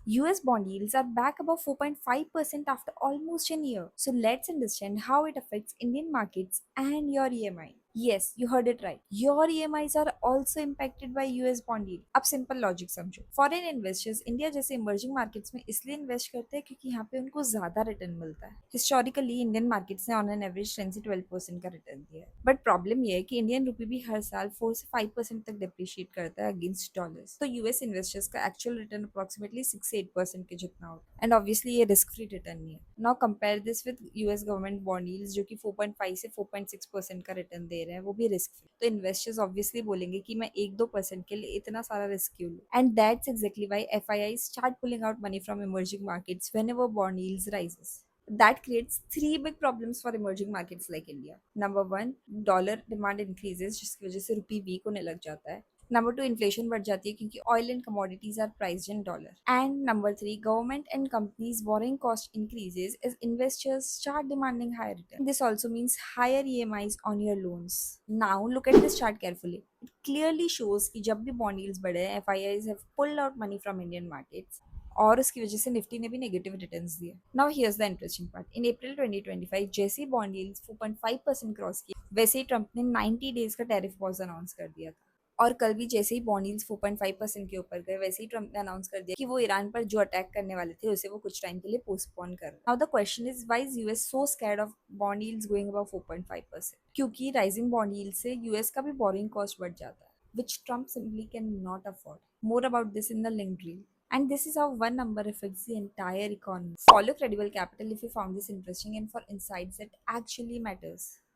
US bond yields are back above 4.5% after almost a year. So let's understand how it affects Indian markets and your EMI. Yes, you heard it right. Your EMIs are also impacted by US bond yield. अब simple logic समझो. Foreign investors India जैसे emerging markets में इसलिए invest करते हैं क्योंकि यहाँ पे उनको ज्यादा रिटर्न मिलता है. हिस्टोरिकली इंडियन मार्केट्स ने ऑन एन एवरेज 10 से 12% का रिटर्न दिया है. बट प्रॉब्लम ये है कि इंडियन रुपी भी हर साल 4 से 5% तक डिप्रिशिएट करता है अगेंस्ट डॉलर्स. तो यूएस इन्वेस्टर्स का एक्चुअल रिटर्न अप्रोक्सीमेटली 6 से 8% के जितना होता है. एंड ऑब्वियसली ये रिस्क फ्री रिटर्न नहीं है. Now compare this with US government bond yields जो कि 4.5 से 4.6% का रिटर्न दे रहे हैं, वो भी रिस्क फ्री. तो इन्वेस्टर्स ऑब्वियसली बोलेंगे कि मैं 1-2% के लिए इतना सारा रिस्क क्यों लूं. And that's exactly why FII start pulling out money from emerging markets whenever bond yields rises. That creates three big problems for emerging markets like India. Number one, dollar demand increases जिसकी वजह से रुपी week होने लग जाता है. Number two, inflation बढ़ जाती है क्योंकि oil and commodities are priced in dollar. And number three, government and companies borrowing cost increases as investors start demanding higher return. This also means higher EMIs on your loans. Now look at this chart carefully. It clearly shows कि जब भी bond yields बढ़े, FIIs have pulled out money from Indian markets और उसकी वजह से निफ्टी ने भी नेगेटिव रिटर्न्स दिए. Now here's the interesting part. In April 2025 जैसे ही बॉन्ड यील्ड्स 4.5% क्रॉस किए, वैसे ही ट्रंप ने 90 डेज का टैरिफ पॉज अनाउंस कर दिया था. और कल भी जैसे ही बॉन्ड यील्ड्स 4.5% के ऊपर गए, वैसे ही ट्रंप ने अनाउंस कर दिया कि वो ईरान पर जो अटैक करने वाले थे उसे वो कुछ टाइम के लिए पोस्टपोन कर रहे. Now the question is why is US so scared of bond yields going above 4.5%? क्योंकि राइजिंग बॉन्ड यील्ड से यूएस का भी बोरिंग कॉस्ट बढ़ जाता है, which Trump simply cannot afford. More about this in the link reel. And this is how one number affects the entire economy. Follow Credible Capital if you found this interesting and for insights that actually matters.